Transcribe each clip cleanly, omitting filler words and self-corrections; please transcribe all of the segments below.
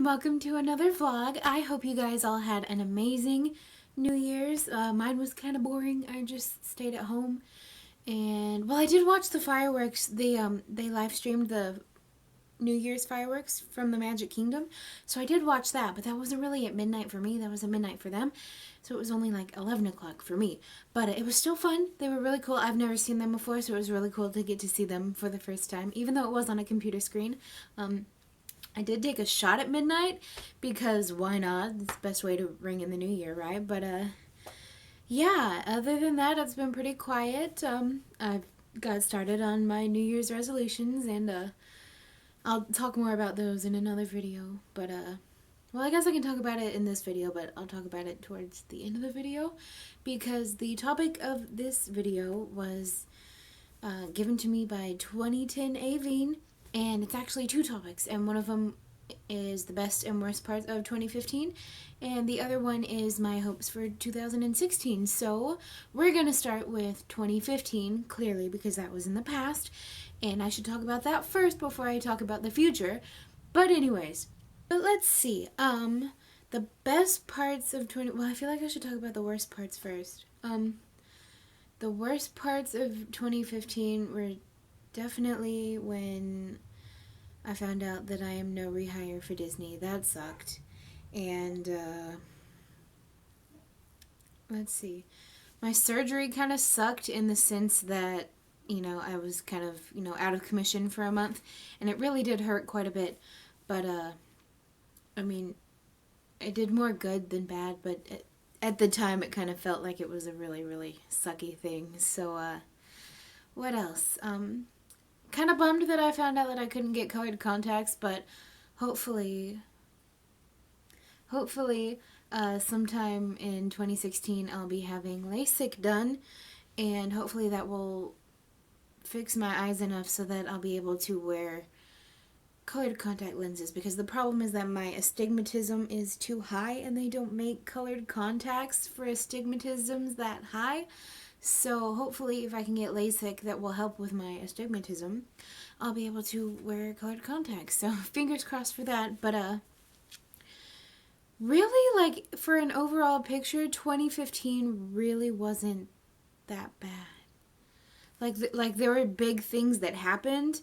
and welcome to another vlog. I hope you guys all had an amazing New Year's. Mine was kind of boring. I just stayed at home, and well, I did watch the fireworks. They live streamed the New Year's fireworks from the Magic Kingdom, so I did watch that. But that wasn't really at midnight for me. That was at midnight for them, so it was only like 11 o'clock for me. But it was still fun. They were really cool. I've never seen them before, so it was really cool to get to see them for the first time, even though it was on a computer screen. I did take a shot at midnight because why not? It's the best way to ring in the new year, right? But yeah, other than that, it's been pretty quiet. I've got started on my New Year's resolutions, and I'll talk more about those in another video. But well, I guess I can talk about it in this video, but I'll talk about it towards the end of the video because the topic of this video was given to me by 2010 Aveen. And it's actually two topics, and one of them is the best and worst parts of 2015, and the other one is my hopes for 2016. So we're going to start with 2015, clearly, because that was in the past, and I should talk about that first before I talk about the future. But anyways, let's see. The best parts of well, I feel like I should talk about the worst parts first. The worst parts of 2015 were definitely when I found out that I am no rehire for Disney. That sucked. And let's see. My surgery kind of sucked in the sense that, I was kind of, out of commission for a month. And it really did hurt quite a bit. But, I mean, it did more good than bad. But at the time, it kind of felt like it was a really, really sucky thing. So, what else? Kind of bummed that I found out that I couldn't get colored contacts, but hopefully sometime in 2016 I'll be having LASIK done, and hopefully that will fix my eyes enough so that I'll be able to wear colored contact lenses, because the problem is that my astigmatism is too high and they don't make colored contacts for astigmatisms that high. So hopefully if I can get LASIK that will help with my astigmatism, I'll be able to wear colored contacts. So fingers crossed for that. But really, like, for an overall picture, 2015 really wasn't that bad. Like there were big things that happened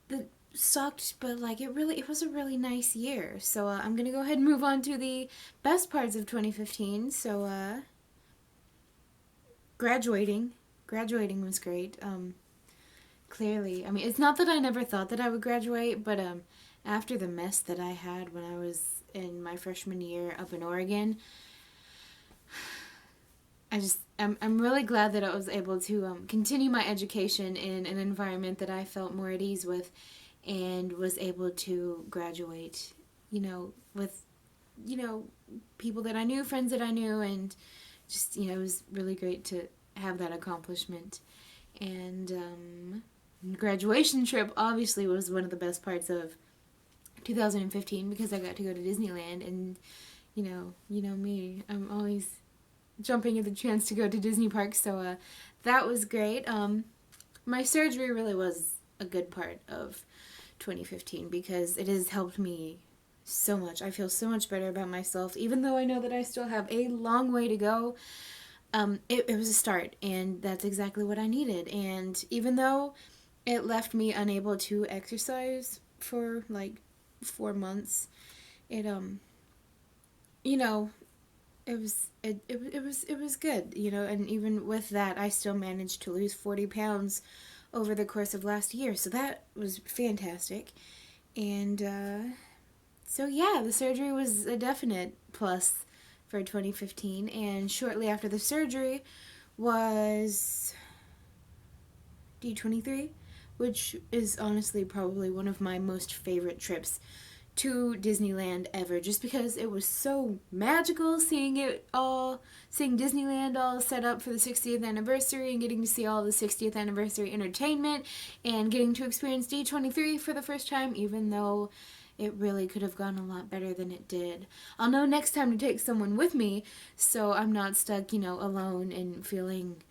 that sucked, but like it was a really nice year. So I'm gonna go ahead and move on to the best parts of 2015. So Graduating was great. Clearly, I mean, it's not that I never thought that I would graduate, but after the mess that I had when I was in my freshman year up in Oregon, I'm really glad that I was able to continue my education in an environment that I felt more at ease with, and was able to graduate, with, people that I knew, friends that I knew, and just, it was really great to have that accomplishment. And graduation trip obviously was one of the best parts of 2015 because I got to go to Disneyland, and you know me, I'm always jumping at the chance to go to Disney parks, so that was great. My surgery really was a good part of 2015 because it has helped me so much. I feel so much better about myself, even though I know that I still have a long way to go. It was a start, and that's exactly what I needed. And even though it left me unable to exercise for like 4 months, it was good, and even with that, I still managed to lose 40 pounds over the course of last year. So that was fantastic. And so yeah, the surgery was a definite plus for 2015, and shortly after the surgery was D23, which is honestly probably one of my most favorite trips to Disneyland ever, just because it was so magical seeing Disneyland all set up for the 60th anniversary and getting to see all the 60th anniversary entertainment and getting to experience D23 for the first time, even though it really could have gone a lot better than it did. I'll know next time to take someone with me so I'm not stuck, alone and feeling,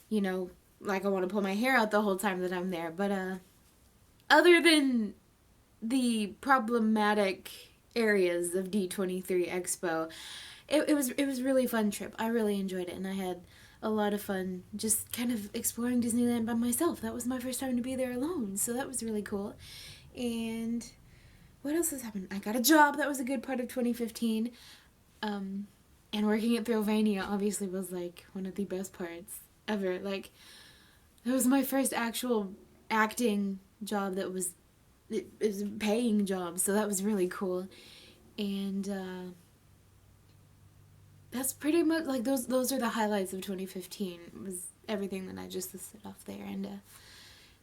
like I want to pull my hair out the whole time that I'm there. But other than the problematic areas of D23 Expo. It was a really fun trip. I really enjoyed it, and I had a lot of fun just kind of exploring Disneyland by myself. That was my first time to be there alone, so that was really cool. And what else has happened? I got a job. That was a good part of 2015. And working at Thrillvania obviously was like one of the best parts ever. Like, it was my first actual acting job that was it was a paying job, so that was really cool. And that's pretty much like those are the highlights of 2015. It was everything that I just listed off there. And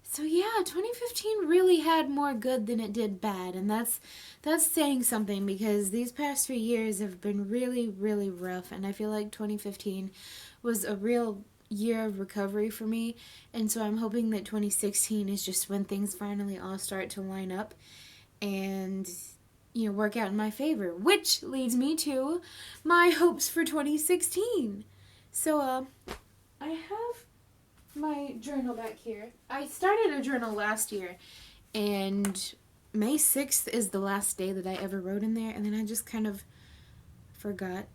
so yeah, 2015 really had more good than it did bad, and that's saying something, because these past 3 years have been really, really rough, and I feel like 2015 was a real year of recovery for me, and so I'm hoping that 2016 is just when things finally all start to line up and work out in my favor, which leads me to my hopes for 2016. So I have my journal back here. I started a journal last year, and May 6th is the last day that I ever wrote in there, and then I just kind of forgot.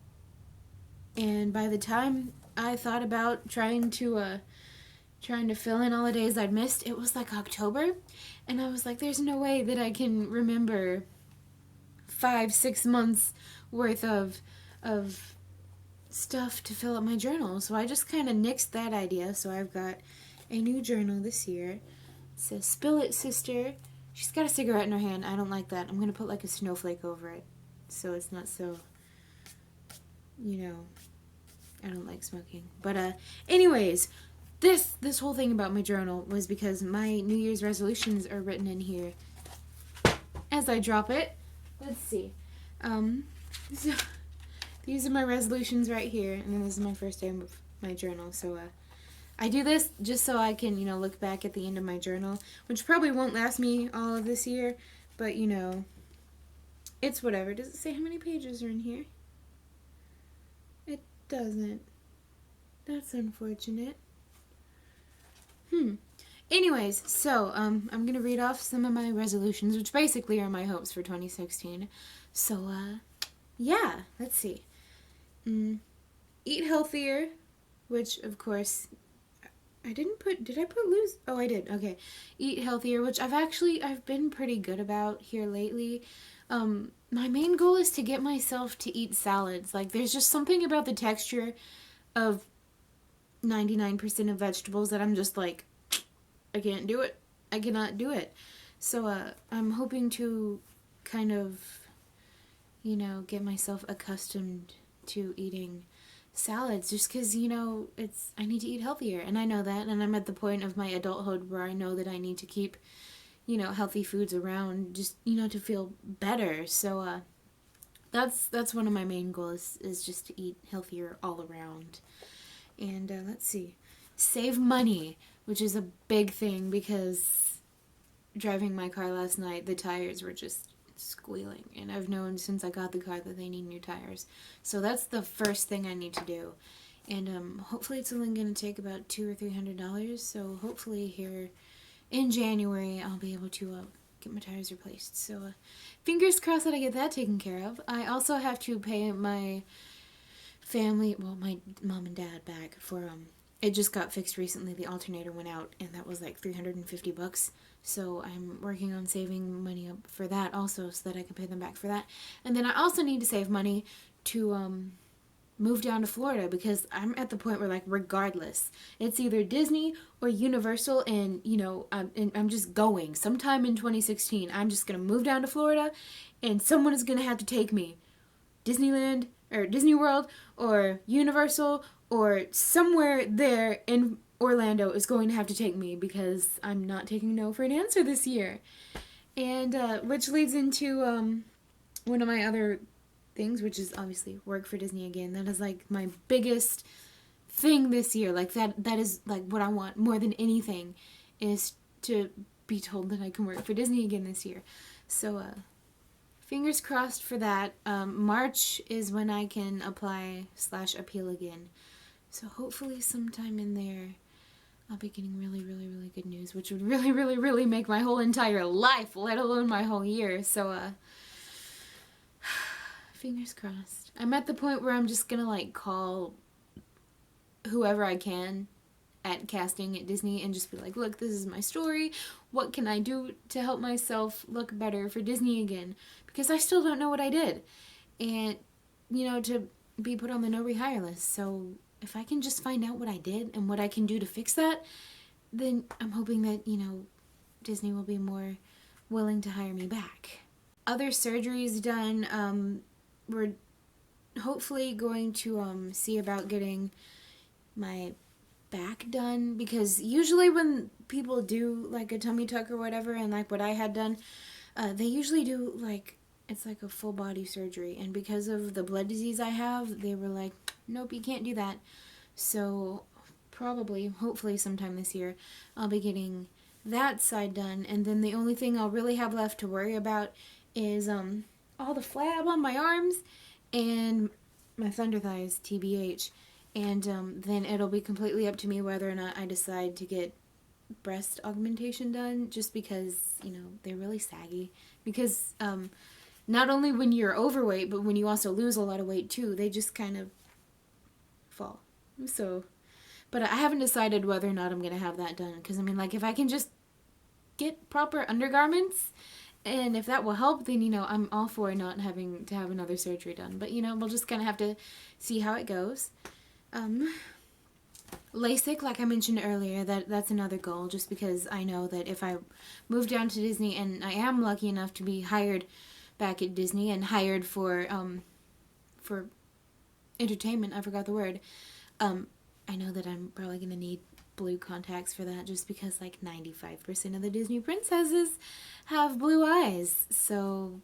And by the time I thought about trying to fill in all the days I'd missed, it was like October, and I was like, there's no way that I can remember 5-6 months worth of stuff to fill up my journal. So I just kind of nixed that idea. So I've got a new journal this year. It says, "Spill It, Sister." She's got a cigarette in her hand. I don't like that. I'm going to put like a snowflake over it, so it's not so, I don't like smoking. But anyways, this whole thing about my journal was because my New Year's resolutions are written in here as I drop it. Let's see. So these are my resolutions right here, and then this is my first day of my journal. So I do this just so I can, look back at the end of my journal, which probably won't last me all of this year, but, it's whatever. Does it say how many pages are in here? It doesn't. That's unfortunate. Anyways, so I'm going to read off some of my resolutions, which basically are my hopes for 2016. So, yeah, let's see. Eat healthier, which, of course, I didn't put, did I put lose? Oh, I did, okay. Eat healthier, which I've been pretty good about here lately. My main goal is to get myself to eat salads. Like, there's just something about the texture of 99% of vegetables that I'm just like, I can't do it. I cannot do it. So, I'm hoping to kind of, get myself accustomed to eating salads, just because, I need to eat healthier, and I know that, and I'm at the point of my adulthood where I know that I need to keep, healthy foods around, just, to feel better. So, that's one of my main goals, is just to eat healthier all around. And, let's see. Save money, which is a big thing, because driving my car last night, the tires were just squealing, and I've known since I got the car that they need new tires. So that's the first thing I need to do. And hopefully it's only going to take about $200 or $300, so hopefully here in January I'll be able to get my tires replaced. So fingers crossed that I get that taken care of. I also have to pay my family, well, my mom and dad back for it just got fixed recently. The alternator went out, and that was like $350. So I'm working on saving money up for that also, so that I can pay them back for that. And then I also need to save money to move down to Florida, because I'm at the point where, like, regardless, it's either Disney or Universal, and I'm just going. Sometime in 2016, I'm just gonna move down to Florida, and someone is gonna have to take me. Disneyland or Disney World or Universal or somewhere there in Orlando is going to have to take me, because I'm not taking no for an answer this year. And which leads into one of my other things, which is obviously work for Disney again. That is like my biggest thing this year. Like that is like what I want more than anything, is to be told that I can work for Disney again this year. So fingers crossed for that. March is when I can apply/appeal again. So hopefully sometime in there I'll be getting really, really, really good news, which would really, really, really make my whole entire life, let alone my whole year. So Fingers crossed. I'm at the point where I'm just gonna like call whoever I can at casting at Disney and just be like, look, this is my story. What can I do to help myself look better for Disney again? Because I still don't know what I did. And, you know, to be put on the no rehire list. So if I can just find out what I did and what I can do to fix that, then I'm hoping that, you know, Disney will be more willing to hire me back. Other surgeries done, we're hopefully going to see about getting my back done, because usually when people do like a tummy tuck or whatever, and like what I had done, they usually do like, it's like a full body surgery, and because of the blood disease I have, they were like, nope, you can't do that. So probably, hopefully sometime this year, I'll be getting that side done, and then the only thing I'll really have left to worry about is all the flab on my arms and my thunder thighs, TBH. And then it'll be completely up to me whether or not I decide to get breast augmentation done, just because, you know, they're really saggy. Because not only when you're overweight, but when you also lose a lot of weight too, they just kind of fall. So, but I haven't decided whether or not I'm going to have that done. Because, I mean, like, if I can just get proper undergarments, and if that will help, then, you know, I'm all for not having to have another surgery done. But, you know, we'll just kind of have to see how it goes. LASIK, like I mentioned earlier, that's another goal, just because I know that if I move down to Disney, and I am lucky enough to be hired back at Disney and hired for entertainment, I forgot the word, I know that I'm probably going to need blue contacts for that, just because like 95% of the Disney princesses have blue eyes. So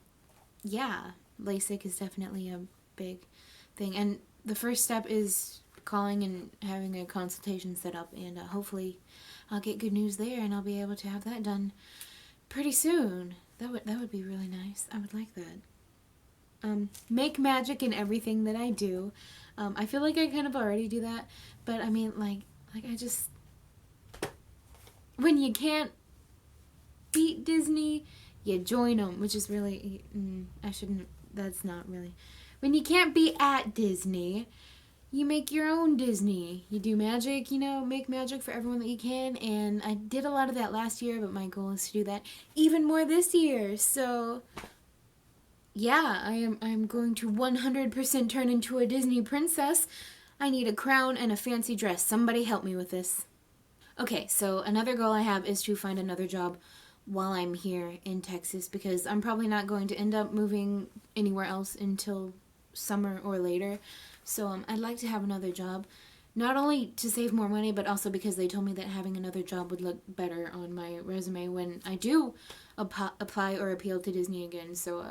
yeah, LASIK is definitely a big thing, and the first step is calling and having a consultation set up, and hopefully I'll get good news there and I'll be able to have that done pretty soon. That would be really nice. I would like that. Make magic in everything that I do. I feel like I kind of already do that, but I mean, like I just, when you can't beat Disney, you join them, which is really, I shouldn't, that's not really, when you can't be at Disney, you make your own Disney. You do magic, you know, make magic for everyone that you can. And I did a lot of that last year, but my goal is to do that even more this year. So yeah, I'm going to 100% turn into a Disney princess. I need a crown and a fancy dress. Somebody help me with this. Okay, so another goal I have is to find another job while I'm here in Texas, because I'm probably not going to end up moving anywhere else until summer or later. So I'd like to have another job, not only to save more money, but also because they told me that having another job would look better on my resume when I do apply or appeal to Disney again. So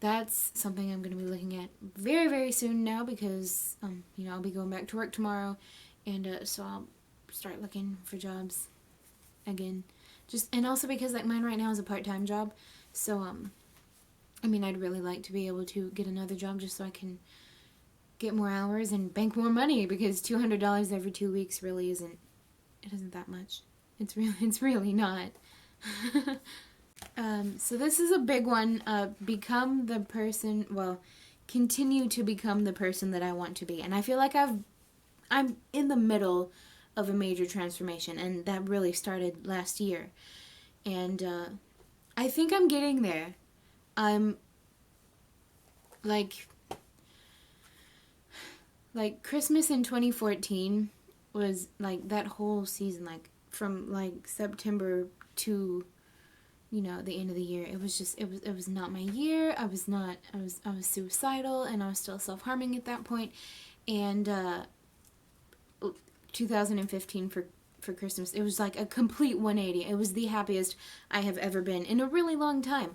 that's something I'm going to be looking at very, very soon now, because you know, I'll be going back to work tomorrow, and so I'll start looking for jobs again. And also because like mine right now is a part-time job, so I mean, I'd really like to be able to get another job just so I can get more hours and bank more money, because $200 every 2 weeks really isn't that much. It's really not. So this is a big one. Become the person, well, continue to become the person that I want to be. And I feel like I'm in the middle of a major transformation, and that really started last year. And I think I'm getting there. I'm like Christmas in 2014 was like that whole season, like from like September to, you know, the end of the year. It was just, it was not my year. I was suicidal, and I was still self-harming at that point. And 2015 for Christmas, it was like a complete 180. It was the happiest I have ever been in a really long time,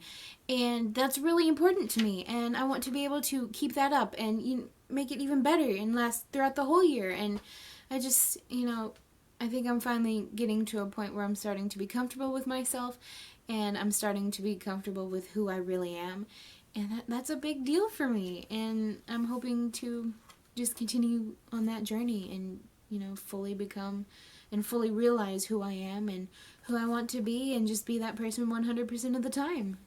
and that's really important to me, and I want to be able to keep that up and make it even better and last throughout the whole year. And I just, you know, I think I'm finally getting to a point where I'm starting to be comfortable with myself, and I'm starting to be comfortable with who I really am, and that's a big deal for me, and I'm hoping to just continue on that journey and, you know, fully become and fully realize who I am and who I want to be, and just be that person 100% of the time.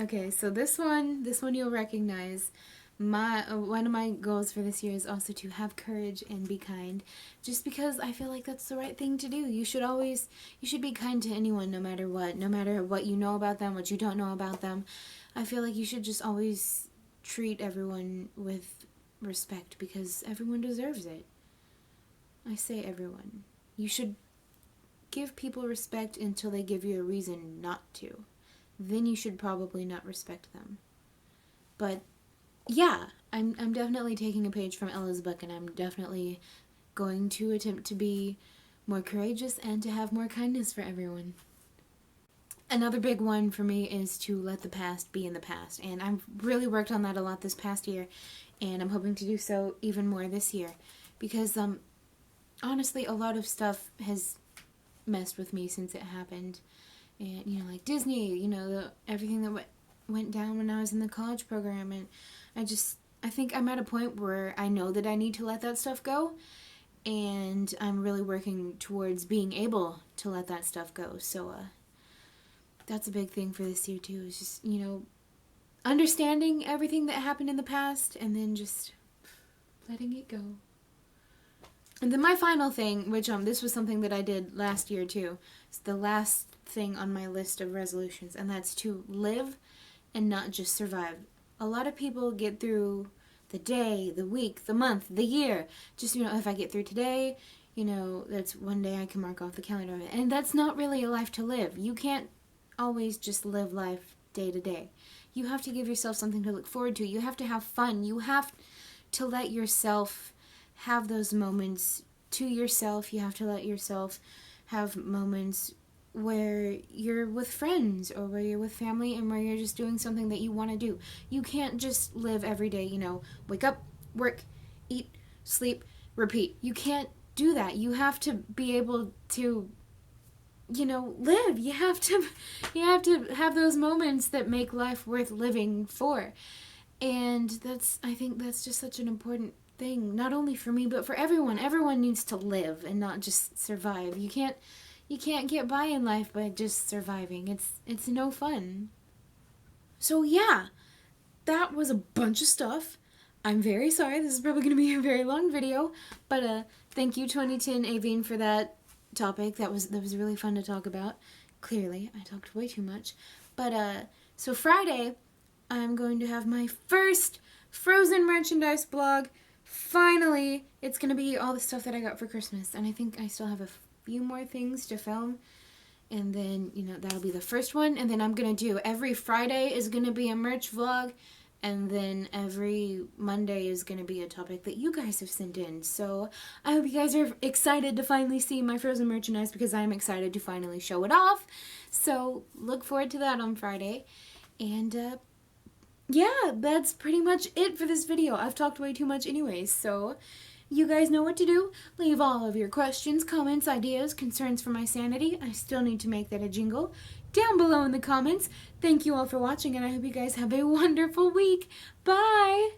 Okay, so this one you'll recognize. One of my goals for this year is also to have courage and be kind, just because I feel like that's the right thing to do. You should be kind to anyone, no matter what you know about them, what you don't know about them. I feel like you should just always treat everyone with respect because everyone deserves it. I say everyone. You should give people respect until they give you a reason not to. Then you should probably not respect them. But yeah, I'm definitely taking a page from Ella's book, and I'm definitely going to attempt to be more courageous and to have more kindness for everyone. Another big one for me is to let the past be in the past, and I've really worked on that a lot this past year, and I'm hoping to do so even more this year, because honestly, a lot of stuff has messed with me since it happened, and like Disney, everything that went down when I was in the college program, and I think I'm at a point where I know that I need to let that stuff go, and I'm really working towards being able to let that stuff go. So that's a big thing for this year too, is just understanding everything that happened in the past and then just letting it go. And then my final thing, which this was something that I did last year too, it's the last thing on my list of resolutions, and that's to live and not just survive. A lot of people get through the day, the week, the month, the year. Just, if I get through today, that's one day I can mark off the calendar. And that's not really a life to live. You can't always just live life day to day. You have to give yourself something to look forward to. You have to have fun. You have to let yourself have those moments to yourself. You have to let yourself have moments where you're with friends or where you're with family and where you're just doing something that you want to do. You can't just live every day, wake up, work, eat, sleep, repeat. You can't do that. You have to be able to live. You have to have those moments that make life worth living for. And I think that's just such an important thing, not only for me but for everyone. Everyone needs to live and not just survive. You can't get by in life by just surviving. It's no fun. So yeah, that was a bunch of stuff. I'm very sorry. This is probably going to be a very long video, but thank you 2010 Avine for that topic. That was really fun to talk about. Clearly, I talked way too much. But so Friday, I'm going to have my first Frozen merchandise blog. Finally, it's going to be all the stuff that I got for Christmas, and I think I still have a few more things to film, and then that'll be the first one. And then I'm gonna do every Friday is gonna be a merch vlog, and then every Monday is gonna be a topic that you guys have sent in. So I hope you guys are excited to finally see my Frozen merchandise, because I'm excited to finally show it off. So look forward to that on Friday. And yeah, that's pretty much it for this video. I've talked way too much anyways, so you guys know what to do. Leave all of your questions, comments, ideas, concerns for my sanity. I still need to make that a jingle down below in the comments. Thank you all for watching, and I hope you guys have a wonderful week. Bye!